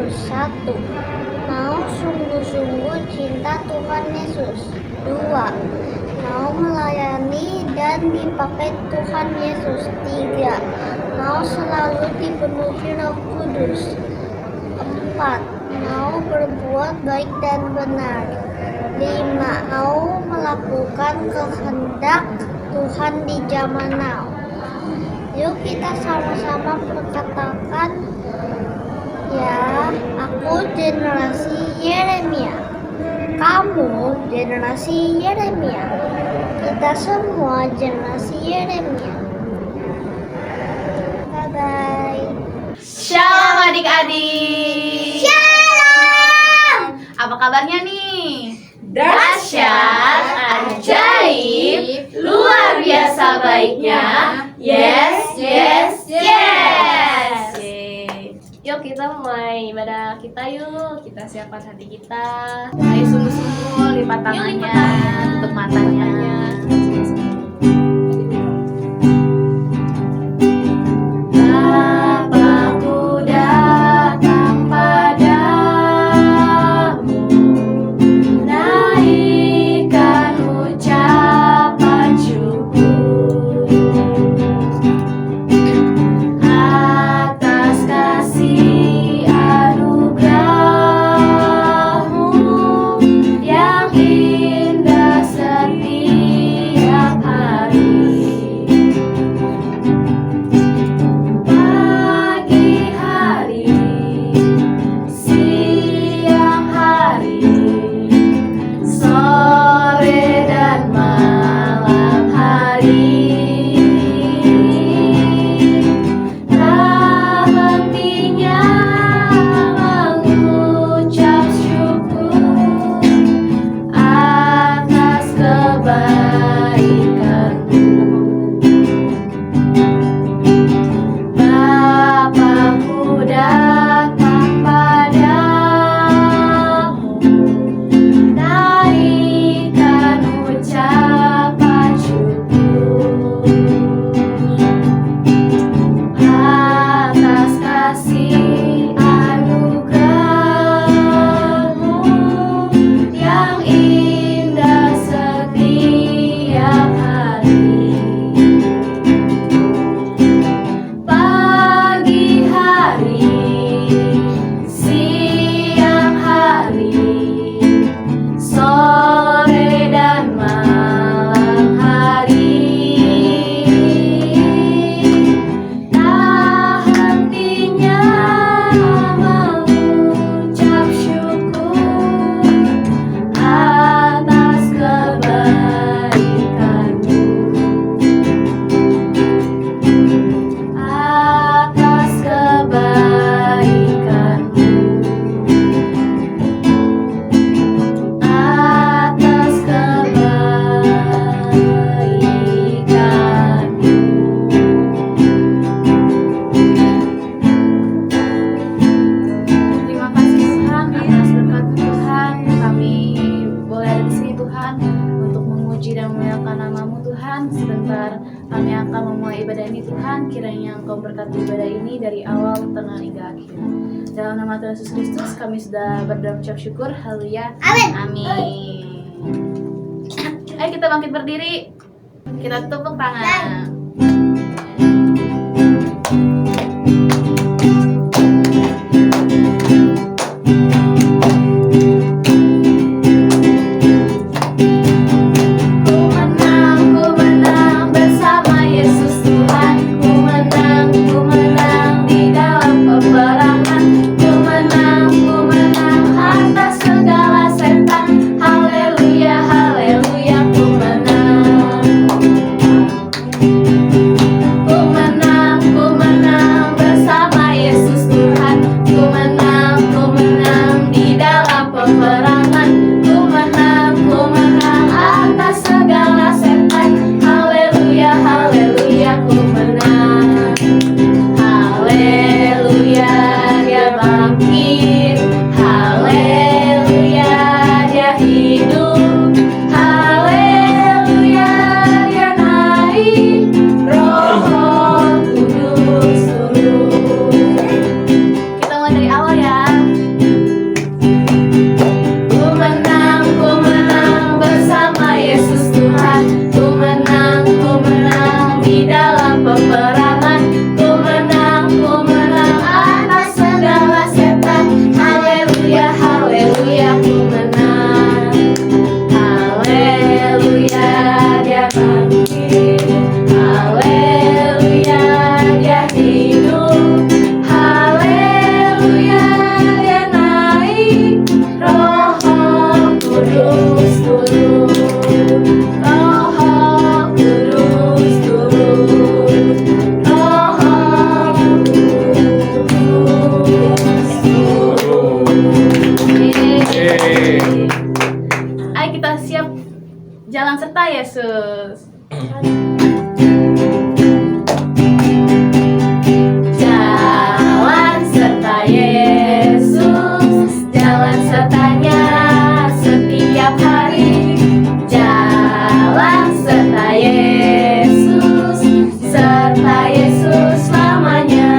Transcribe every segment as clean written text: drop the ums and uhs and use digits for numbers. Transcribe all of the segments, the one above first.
Yesus. 1. Mau sungguh-sungguh cinta Tuhan Yesus. 2. Mau melayani dan dipakai Tuhan Yesus. 3. Mau selalu dipenuhi Roh Kudus. 4. Mau berbuat baik dan benar. 5. Mau melakukan kehendak Tuhan di zaman now. Yuk kita sama-sama berkatakan, ya, aku generasi Yeremia. Kamu generasi Yeremia. Kita semua generasi Yeremia. Bye-bye. Shalom adik-adik. Shalom. Apa kabarnya nih? Dahsyat, ajaib, luar biasa baiknya. Yes, yes, yes. Yeay. Yuk kita mulai ibadah kita yuk. Kita siapkan hati kita. Ayo sungguh-sungguh lipat tangannya, tutup matanya. Bapakku datang padamu, naikkan ucapan syukur atas kasih anugerah-Mu yang indah setiap hari. Pagi hari, siang hari, sore dan malam hari, tak hentinya mengucap syukur atas kebaikan-Mu. Bapakku datang padamu, naikkan ucapan syukur atas kasih anugerah-Mu yang indah setiap hari. Pagi hari, siang hari, sore dan malam hari, tak hentinya mengucap syukur atas kebaikan-Mu. Atas kebaikan-Mu, atas kebaikan-Mu. Terima kasih Tuhan atas berkat Tuhan. Kami boleh ada di sini Tuhan untuk memuji dan memuliakan nama-Mu Tuhan. Sebentar kami akan memulai ibadah ini Tuhan. Kiranya Engkau berkati ibadah ini dari awal, tengah hingga akhir. Dalam nama Tuhan Yesus Kristus kami sudah berdoa ucap syukur. Haleluya. Amin. Amin. Ayo kita bangkit berdiri. Kita tepuk tangan. Ku menang bersama Yesus Tuhan. Ku menang di dalam peperangan. Ku menang atas segala setan. Haleluya, haleluya, ku menang. Jalan serta Yesus. Jalan serta Yesus, jalan sertanya setiap hari. Jalan serta Yesus, serta Yesus selamanya.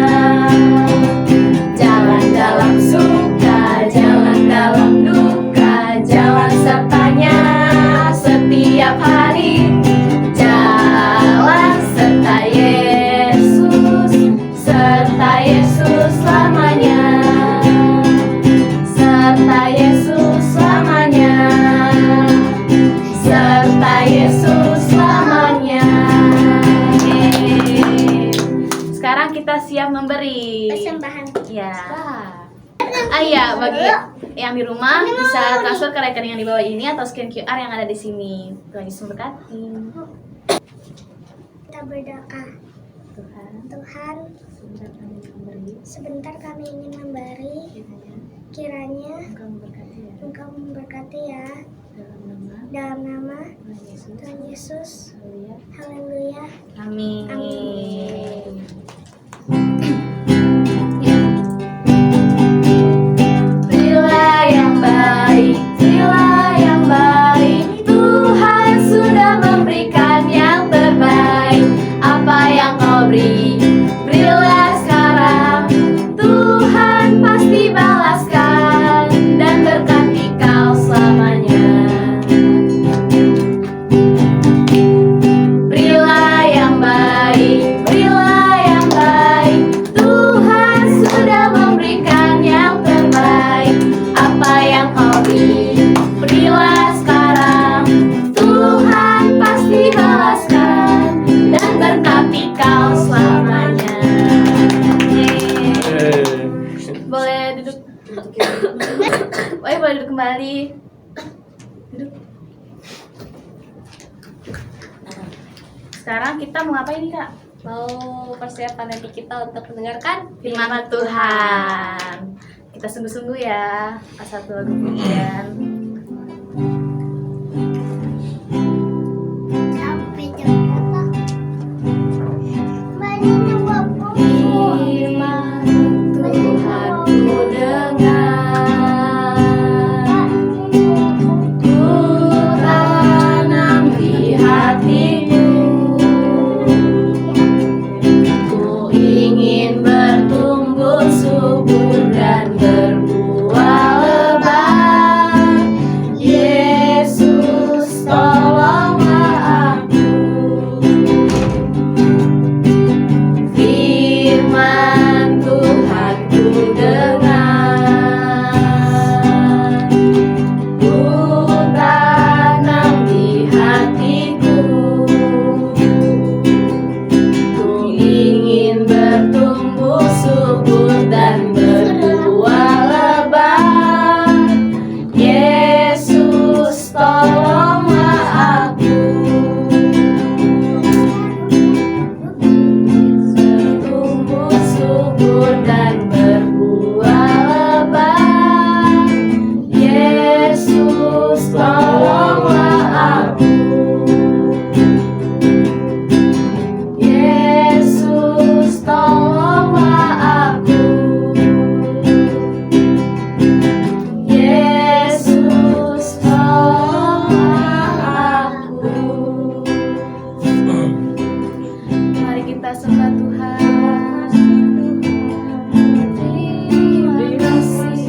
Jalan dalam suka, jalan dalam duka, jalan sertanya setiap hari. Jalan serta Yesus, serta Yesus selamanya. Serta Yesus selamanya. Serta Yesus selamanya. Yeay. Sekarang kita siap memberi. Persembahan. Ya. Iya, bagi yang di rumah bisa transfer ke rekening yang di bawah ini atau scan QR yang ada di sini. Tuhan Yesus memberkati. Kita berdoa. Tuhan, Tuhan, sebentar kami memberi. sebentar kami ingin memberi. Kiranya Engkau memberkati ya. Engkau memberkati ya. Dalam nama Dalam nama Tuhan Yesus. Tuhan Yesus. Haleluya. Haleluya. Amin. Amin. Berilah yang baik, berilah yang baik. Tuhan sudah memberikan yang terbaik. Apa yang kau beri, berilah sekarang. Tuhan pasti balaskan dan berkati kau selamanya. Berilah yang baik, berilah yang baik. Tuhan sudah memberikan yang terbaik. Apa yang kau beri, berilah sekarang. Tuhan pasti balaskan dan berkati kau selamanya. Boleh duduk. Boleh duduk kembali. Duduk. Sekarang kita mau ngapain nih, Kak? Mau persiapan hati kita untuk mendengarkan Firman Tuhan. Kita sungguh-sungguh ya. Satu lagu pujian. Sampai jam berapa? Bajunya bapak. Firman Tuhan ku dengar, ku tanam di hatiku. Ku ingin bertumbuh subur dan berbuah lebat. Yesus, tolonglah aku. Firman Tuhan ku dengar, ku tanam di hatiku. Ku ingin bertumbuh subur dan berbuah lebat. Yesus, tolonglah aku. Bertumbuh subur dan berbuah lebat. Yesus, tolonglah aku. Yesus, tolonglah aku. Yesus, tolonglah aku. Mari kita sembah Tuhan. Terima kasih.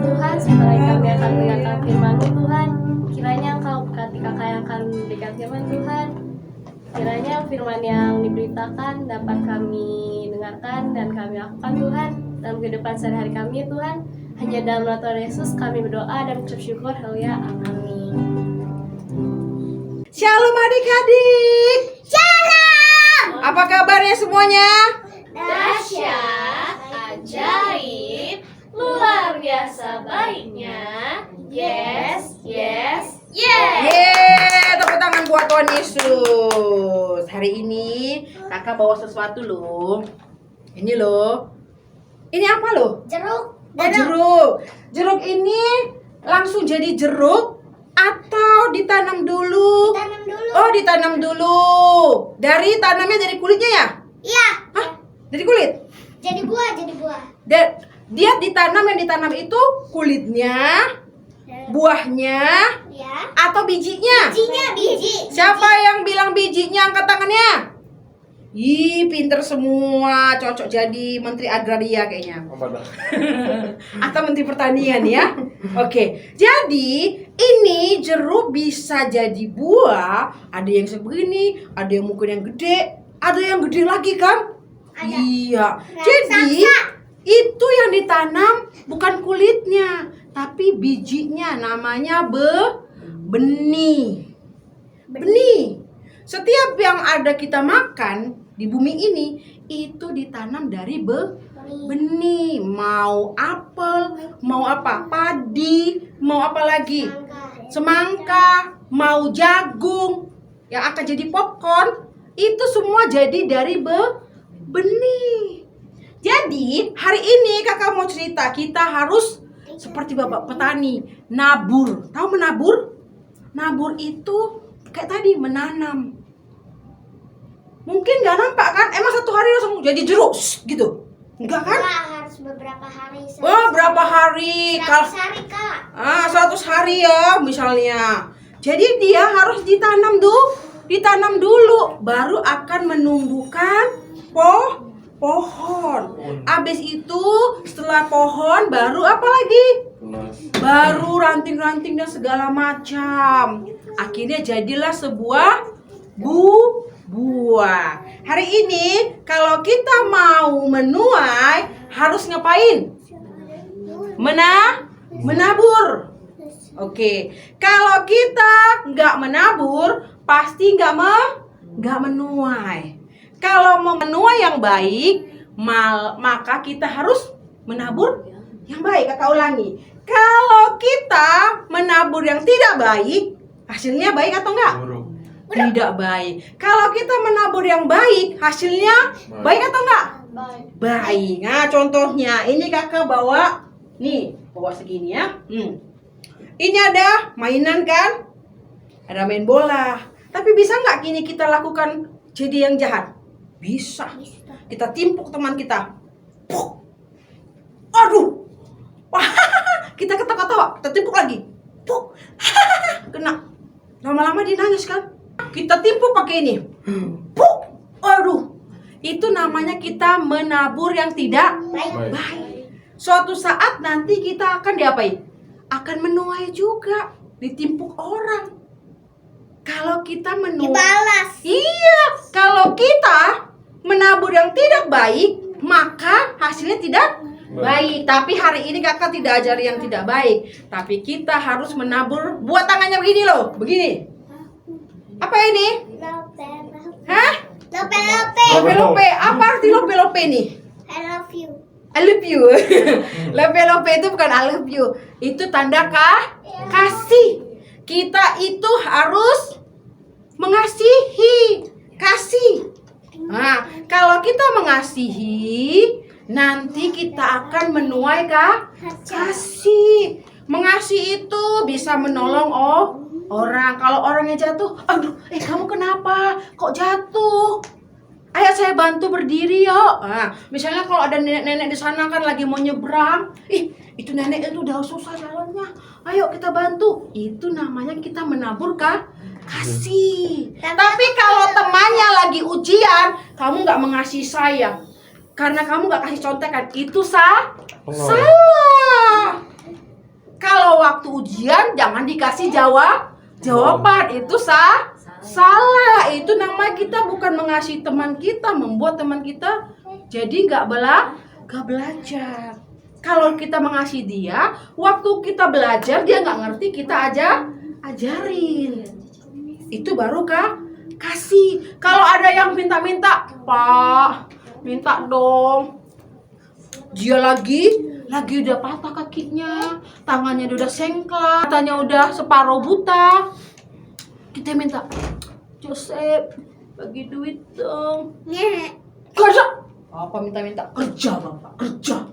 Tuhan, setelah kami akan mendengarkan firman-Mu Tuhan, kiranya Engkau berkati kakak yang akan memberikan firman Tuhan. Kiranya firman yang diberitakan dapat kami dengarkan dan kami lakukan Tuhan dalam kehidupan sehari-hari kami Tuhan. Hanya dalam nama Tuhan Yesus kami berdoa dan mengucap syukur. Haleluya. Amin. Shalom adik-adik. Shalom. Apa kabarnya semuanya? Dahsyat, ajaib, luar biasa baiknya. Yes, yes, yes. Yeay, tepuk tangan buat Tuhan Yesus. Hari ini kakak bawa sesuatu loh. Ini loh. Ini apa loh? Jeruk. Oh, jeruk. Jeruk ini langsung jadi jeruk atau ditanam dulu? Tanam dulu. Oh, ditanam dulu. Tanamnya dari kulitnya ya? Iya. Hah? Dari kulit? Jadi buah. Dia yang ditanam itu kulitnya, buahnya, Ya. atau bijinya? Biji. Siapa yang bilang bijinya? Angkat tangannya. Ih, pinter semua. Cocok jadi Menteri Agraria kayaknya. Atau Menteri Pertanian ya. Oke. Jadi, ini jeruk bisa jadi buah. Ada yang sebegini, ada yang mungkin yang gede, ada yang gede lagi kan? Ada. Iya. Jadi, itu yang ditanam bukan kulitnya, tapi bijinya. Namanya benih. Benih. Setiap yang ada kita makan di bumi ini itu ditanam dari benih. Mau apel, mau apa? Padi, mau apa lagi? Semangka, mau jagung yang akan jadi popcorn. Itu semua jadi dari benih. Jadi hari ini kakak mau cerita, kita harus seperti bapak petani, nabur. Tahu menabur? Nabur itu kayak tadi menanam. Mungkin nggak nampak kan? Emang satu hari langsung jadi jeruk gitu? Enggak kan? Harus beberapa hari. Oh, berapa hari? 100 hari, Kak. 100 hari ya misalnya. Jadi dia harus ditanam dulu, baru akan menumbuhkan pohon. Abis itu setelah pohon baru apa lagi? Baru ranting-ranting dan segala macam. Akhirnya jadilah sebuah buah. Hari ini kalau kita mau menuai harus ngapain? Menabur. Oke. Kalau kita nggak menabur pasti nggak menuai. Kalau mau menuai yang baik, maka kita harus menabur yang baik. Kakak ulangi. Kalau kita menabur yang tidak baik, hasilnya baik atau enggak? Tidak baik. Kalau kita menabur yang baik, hasilnya baik atau enggak? Baik. Nah, contohnya ini kakak bawa segini ya. Ini ada mainan kan? Ada main bola. Tapi bisa nggak kini kita lakukan jadi yang jahat? Bisa. Kita timpuk teman kita. Puh. Aduh. Wah, kita ketawa-tawa, kita timpuk lagi. Puh. Kena. Lama-lama dia nangis kan? Kita timpuk pakai ini. Puh. Aduh. Itu namanya kita menabur yang tidak baik. Suatu saat nanti kita akan diapain? Akan menuai juga, ditimpuk orang. Kalau kita menuai, Dibalas. iya. Kalau kita menabur yang tidak baik, maka hasilnya tidak baik. Tapi hari ini kakak tidak ajari yang tidak baik, tapi kita harus menabur. Buat tangannya begini loh, begini. Apa ini? Lope. Hah? Lope. Lope-lope. Apa arti lope-lope nih? I love you. I love you. Lope-lope itu bukan I love you. Itu tanda kasih. Kita itu harus mengasihi, kasih. Nah, kalau kita mengasihi, nanti kita akan menuai kasih. Mengasihi itu bisa menolong orang. Kalau orangnya jatuh, aduh, kamu kenapa? Kok jatuh? Ayo saya bantu berdiri yuk. Nah, misalnya kalau ada nenek-nenek di sana kan lagi mau nyebrang, itu nenek itu udah susah jalannya. Ayo kita bantu. Itu namanya kita menabur kasih. Tapi kalau temannya lagi ujian, kamu nggak mengasihi sayang, karena kamu nggak kasih contekan, itu salah. Kalau waktu ujian jangan dikasih jawaban, itu salah. Itu namanya kita bukan mengasihi teman kita, membuat teman kita jadi nggak belajar. Kalau kita mengasihi dia, waktu kita belajar dia nggak ngerti, kita ajarin. Itu baru kasih. Kalau ada yang minta-minta, Pak, minta dong. Dia lagi udah patah kakinya, tangannya udah sengklak, matanya udah separuh buta. Kita minta, Joseph, bagi duit dong. Kerja. Apa minta-minta? Kerja, Bapak, kerja.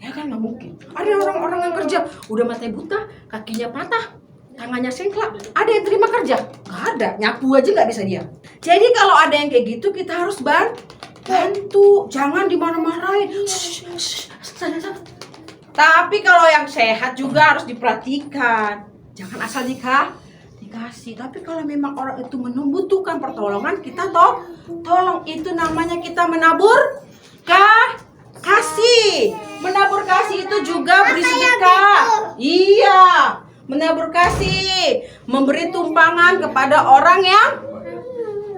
Ya kan nggak mungkin. Ada orang-orang yang kerja, udah matanya buta, kakinya patah, tangannya sengklak. Ada yang terima kerja? Nggak ada. Nyapu aja nggak bisa dia. Jadi kalau ada yang kayak gitu, kita harus bantu. Jangan dimarah-marahin. Tapi kalau yang sehat juga harus diperhatikan. Jangan asal dikasih. Tapi kalau memang orang itu membutuhkan pertolongan, kita tolong. Itu namanya kita menabur kasih. Menabur kasih itu juga beri sedekah. Iya, menabur kasih, memberi tumpangan kepada orang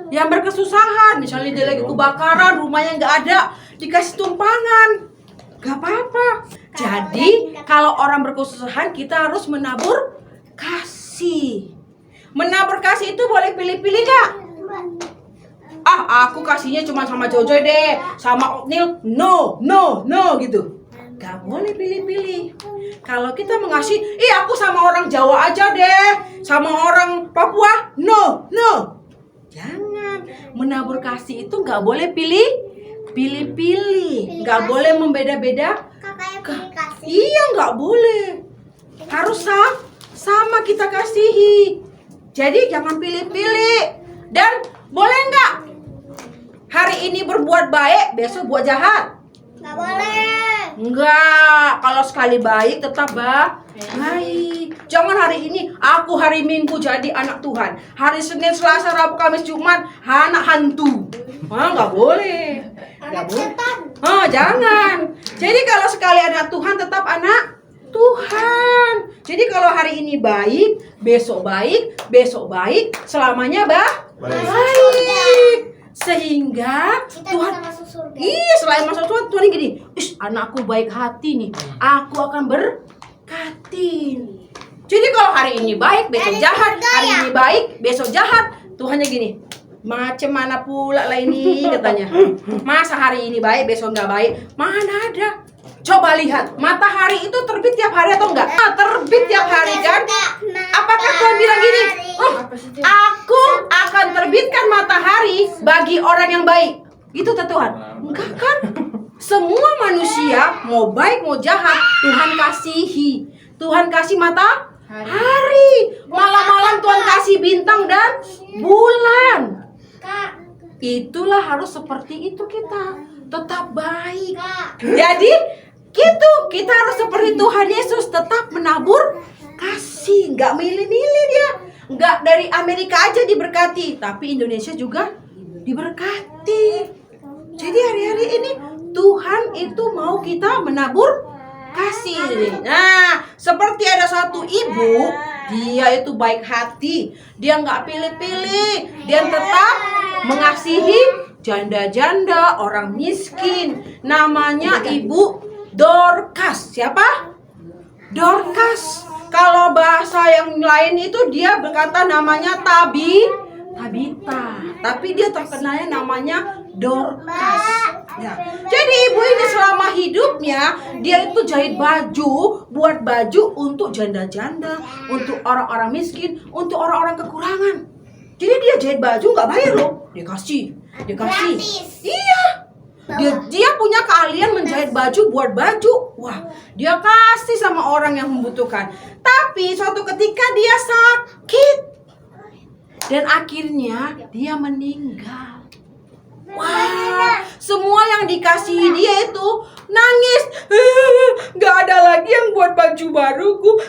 yang berkesusahan. Misalnya dia lagi kebakaran, rumahnya nggak ada, dikasih tumpangan, nggak apa-apa. Jadi kalau orang berkesusahan, kita harus menabur kasih. Menabur kasih itu boleh pilih-pilih nggak? Aku kasihnya cuma sama Jojoy deh, sama Otnil, no gitu. Gak boleh pilih-pilih. Kalau kita mengasihi, aku sama orang Jawa aja deh, sama orang Papua, no. Jangan. Menabur kasih itu gak boleh pilih-pilih. Gak boleh membeda-beda. Kakaknya pilih kasih. Iya, gak boleh. Harus sama kita kasihi. Jadi jangan pilih-pilih. Dan boleh nggak hari ini berbuat baik, besok buat jahat? Nggak boleh. Enggak. Kalau sekali baik tetap baik. Jangan hari ini, aku hari Minggu jadi anak Tuhan, hari Senin, Selasa, Rabu, Kamis, Jumat anak hantu. Nggak boleh. Anak setan. Jangan. Jadi kalau sekali anak Tuhan tetap anak Tuhan. Jadi kalau hari ini baik, besok baik, selamanya baik. Sehingga Kita Tuhan, bisa masuk surga. iya, selain masuk Tuhan gini, anakku baik hati nih, aku akan berkatin. Jadi kalau hari ini baik, besok Dari jahat, surga hari ya? ini baik, besok jahat, Tuhannya gini, macam mana pula lah ini katanya. Masa hari ini baik, besok nggak baik? Mana ada? Coba lihat, matahari itu terbit tiap hari atau enggak? Terbit tiap hari kan? Apakah Tuhan bilang gini, aku akan terbitkan matahari bagi orang yang baik? Gitu tak Tuhan? Enggak kan? Semua manusia, mau baik mau jahat, Tuhan kasihi. Tuhan kasih matahari. Malam-malam Tuhan kasih bintang dan bulan. Kak, Itulah harus seperti itu kita. Tetap baik. Kak. Jadi gitu, kita harus seperti Tuhan Yesus, tetap menabur kasih, nggak milih-milih dia, nggak dari Amerika aja diberkati, tapi Indonesia juga diberkati. Jadi hari-hari ini Tuhan itu mau kita menabur kasih. Nah, seperti ada satu ibu, dia itu baik hati, dia nggak pilih-pilih, dia tetap mengasihi janda-janda, orang miskin. Namanya Ibu Dorcas. Siapa? Dorcas. Kalau bahasa yang lain itu dia berkata namanya Tabita. Tapi dia terkenalnya namanya Dorcas. Ya. Jadi ibu ini selama hidupnya dia itu jahit baju, buat baju untuk janda-janda, untuk orang-orang miskin, untuk orang-orang kekurangan. Jadi dia jahit baju nggak bayar loh, dikasih. Gratis. Iya. Dia punya keahlian menjahit baju, buat baju. Wah, dia kasih sama orang yang membutuhkan. Tapi suatu ketika dia sakit. Dan akhirnya dia meninggal. Wah, semua yang dikasih dia itu nangis. Gak ada lagi yang buat baju baruku.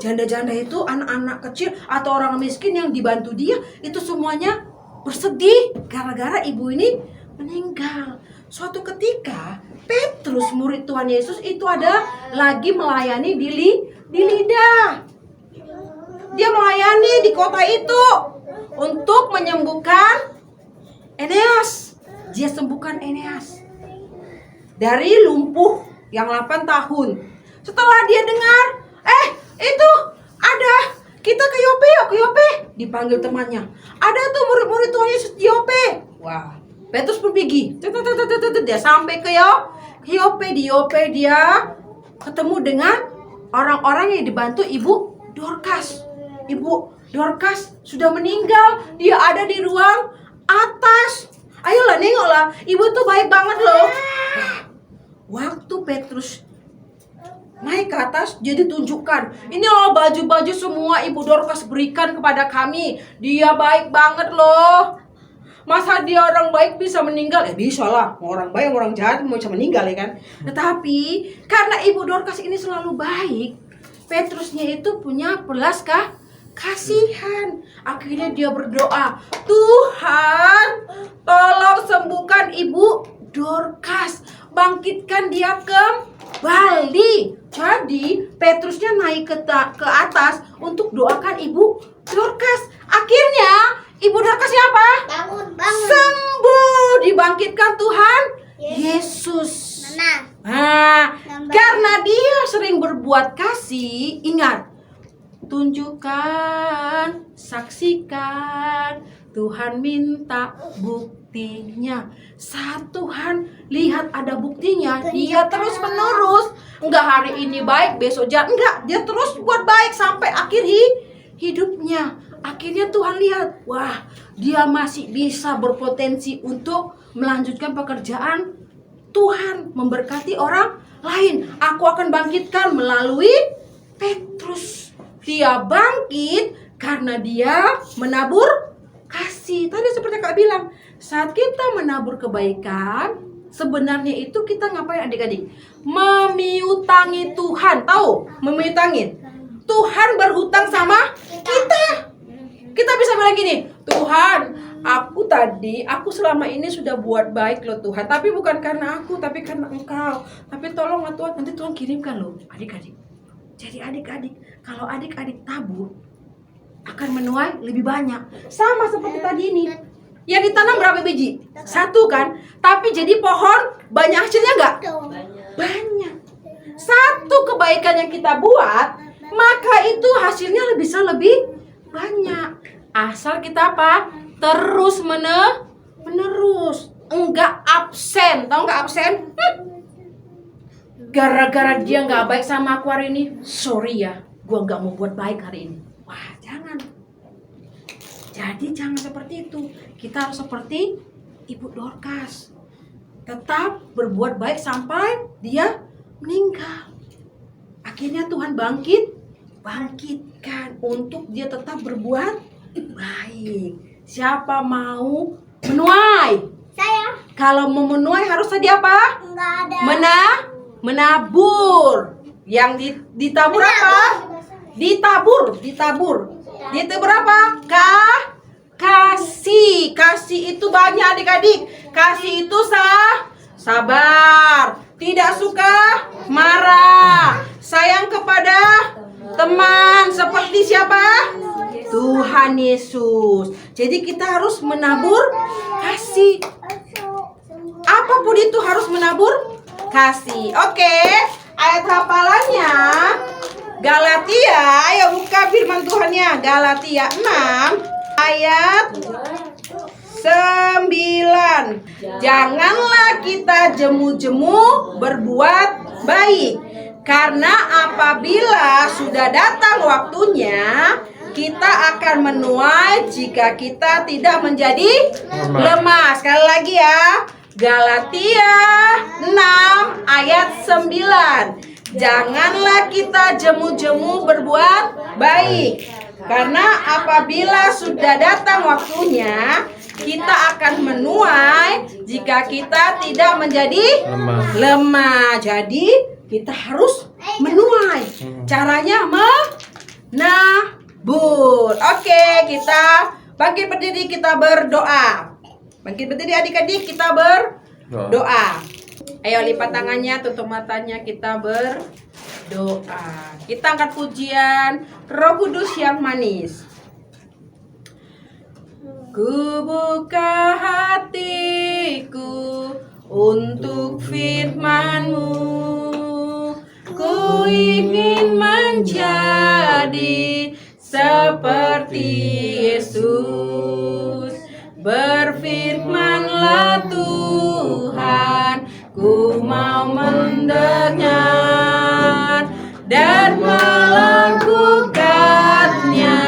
Janda-janda itu, anak-anak kecil atau orang miskin yang dibantu dia, itu semuanya bersedih gara-gara ibu ini meninggal. Suatu ketika Petrus, murid Tuhan Yesus, itu ada lagi melayani di Lida. Dia melayani di kota itu untuk menyembuhkan Eneas. Dia sembuhkan Eneas dari lumpuh yang 8 tahun. Setelah dia dengar, itu ada, kita ke Yope. Di dipanggil temannya. Ada tuh murid-murid Tuhan Yesus di Yope. Wah, Petrus pun pergi. Dia sampai ke Yope. Di Yope dia ketemu dengan orang-orang yang dibantu Ibu Dorcas. Ibu Dorcas sudah meninggal. Dia ada di ruang atas. Ayolah nengoklah. Ibu tuh baik banget loh. Waktu Petrus naik ke atas, jadi tunjukkan. Ini loh baju-baju semua Ibu Dorcas berikan kepada kami. Dia baik banget loh. Masa dia orang baik bisa meninggal? Bisa lah. Orang baik, orang jahat mau bisa meninggal ya kan. Tetapi karena Ibu Dorcas ini selalu baik, Petrusnya itu punya belas kasihan. Akhirnya dia berdoa, Tuhan tolong sembuhkan Ibu Dorcas, bangkitkan dia kembali. Jadi Petrusnya naik ke atas untuk doakan Ibu Dorcas. Akhirnya Ibu Dorcas siapa? Bangun. Sembuh, dibangkitkan Tuhan Yesus. Nah, karena dia sering berbuat kasih, ingat, tunjukkan, saksikan, Tuhan minta buktinya. Saat Tuhan lihat ada buktinya, dia terus menerus. Enggak hari ini baik, besok jahat. Enggak, dia terus buat baik sampai akhir hidupnya. Akhirnya Tuhan lihat, wah, dia masih bisa berpotensi untuk melanjutkan pekerjaan Tuhan, memberkati orang lain. Aku akan bangkitkan melalui Petrus. Dia bangkit karena dia menabur kasih. Tadi seperti Kak bilang, saat kita menabur kebaikan, sebenarnya itu kita ngapain adik-adik? Memiutangi Tuhan. Tahu? Memiutangi. Tuhan berhutang sama kita. Kita bisa bilang gini, Tuhan, aku selama ini sudah buat baik loh Tuhan. Tapi bukan karena aku, tapi karena Engkau. Tapi tolonglah Tuhan, nanti Tuhan kirimkan loh adik-adik. Jadi adik-adik, kalau adik-adik tabur, akan menuai lebih banyak. Sama seperti tadi ini. Yang ditanam berapa biji? 1 kan? Tapi jadi pohon, banyak hasilnya enggak? Banyak. 1 kebaikan yang kita buat, maka itu hasilnya bisa lebih banyak. Asal kita apa? Terus menerus. Enggak absen. Tahu enggak absen? Gara-gara dia enggak baik sama aku hari ini, sorry ya, gua enggak mau buat baik hari ini. Wah, jangan. Jadi jangan seperti itu. Kita harus seperti Ibu Dorcas. Tetap berbuat baik sampai dia meninggal. Akhirnya Tuhan bangkitkan untuk dia tetap berbuat baik. Siapa mau menuai? Saya. Kalau mau menuai harus tadi apa? Enggak ada. Menabur. Yang ditabur apa? Ditabur. Ditabur apa? Kasih. Kasih itu banyak adik-adik. Kasih itu sabar. Tidak suka marah. Sayang kepada teman. Seperti siapa? Tuhan Yesus. Jadi kita harus menabur kasih. Apapun itu harus menabur kasih. Oke, ayat hafalannya Galatia. Ayo buka firman Tuhannya. Galatia 6 ayat 9. Janganlah kita jemu-jemu berbuat baik, karena apabila sudah datang waktunya, kita akan menuai jika kita tidak menjadi lemah. Sekali lagi ya, Galatia 6 ayat 9. Janganlah kita jemu-jemu berbuat baik, karena apabila sudah datang waktunya, kita akan menuai jika kita tidak menjadi lemah. Jadi kita harus menuai. Caranya menabur. Oke, kita bangkit berdiri, kita berdoa. Bangkit berdiri adik-adik, kita berdoa. Ayo lipat tangannya, tutup matanya, kita berdoa. Kita angkat pujian Roh Kudus yang manis. Ku buka hatiku untuk firman-Mu. Ku ingin menjadi seperti Yesus. Berfirmanlah Tuhan, ku mau mendengar dan melakukannya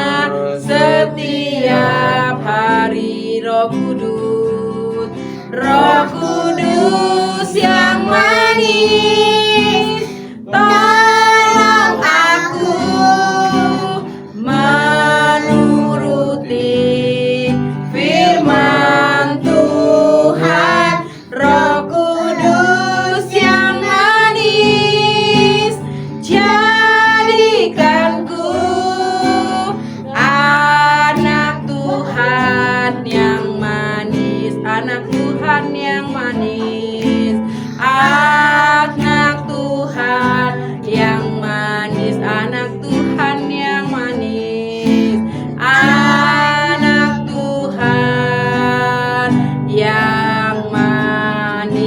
setiap hari. Roh Kudus, Roh Kudus yang manis, tolong aku menuruti firman Tuhan. Roh Kudus yang manis, jadikanku anak Tuhan yang manis, anak Tuhan yang manis, anak Tuhan yang manis, anak Tuhan yang manis, anak Tuhan yang manis.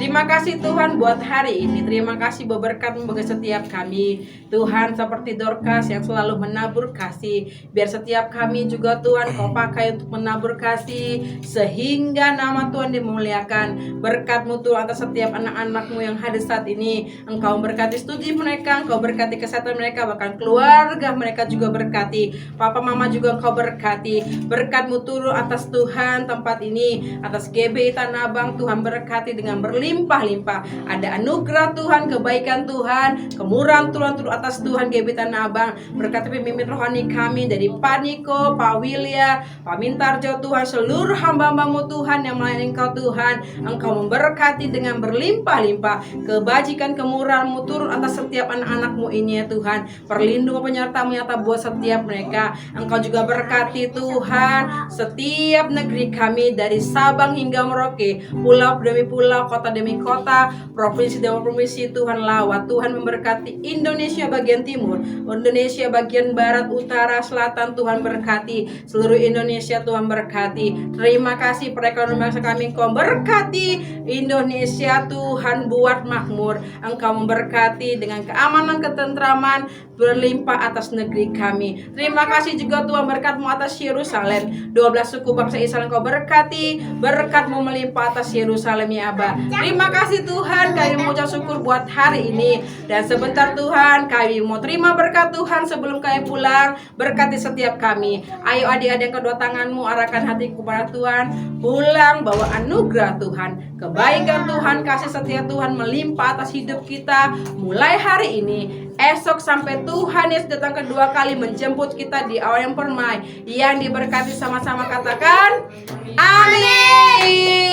Terima kasih Tuhan buat hari ini. Terima kasih berkat bagi setiap kami. Tuhan, seperti Dorcas yang selalu menabur kasih, biar setiap kami juga Tuhan Kau pakai untuk menabur kasih, sehingga nama Tuhan dimuliakan. Berkat-Mu Tuhan atas setiap anak-anak-Mu yang hadir saat ini. Engkau berkati studi mereka, Engkau berkati kesehatan mereka, bahkan keluarga mereka juga berkati. Papa Mama juga Engkau berkati. Berkat-Mu turun atas Tuhan tempat ini, atas GBI Tanah Abang. Tuhan berkati dengan berlimpah-limpah. Ada anugerah Tuhan, kebaikan Tuhan, kemurahan Tuhan turun atas Tuhan GBI Tanah Abang. Berkati pemimpin rohani kami dari Pak Niko, Pak Wilya, Pak Mintarjo Tuhan, seluruh hamba-hamba-Mu Tuhan yang melayani Engkau Tuhan. Engkau memberkati dengan berlimpah-limpah. Kebajikan kemurahan-Mu turun atas setiap anak-anak-Mu ini ya Tuhan. Perlindungan penyerta-Mu nyata buat setiap mereka. Engkau juga berkati Tuhan setiap negeri kami dari Sabang hingga Merauke, pulau demi pulau, kota demi kota, provinsi demi provinsi. Tuhan lawat, Tuhan memberkati Indonesia bagian timur, Indonesia bagian barat, utara, selatan. Tuhan berkati seluruh Indonesia. Tuhan berkati. Terima kasih perekonomian bangsa kami. Engkau berkati Indonesia Tuhan, buat makmur. Engkau memberkati dengan keamanan, ketentraman berlimpah atas negeri kami. Terima kasih juga Tuhan, berkat-Mu atas Yerusalem. 12 suku bangsa Israel Engkau berkati. Berkat-Mu melimpah atas Yerusalem ya Aba. Terima kasih Tuhan, kami mengucap syukur buat hari ini. Dan sebentar Tuhan, kami mau terima berkat Tuhan sebelum kami pulang. Berkati setiap kami. Ayo adik-adik, kedua tangan-Mu, arahkan hatiku kepada Tuhan. Pulang bawa anugerah Tuhan, kebaikan Tuhan, kasih setia Tuhan melimpah atas hidup kita. Mulai hari ini, esok sampai Tuhan Yesus datang kedua kali menjemput kita di awal yang permai. Yang diberkati sama-sama katakan amin.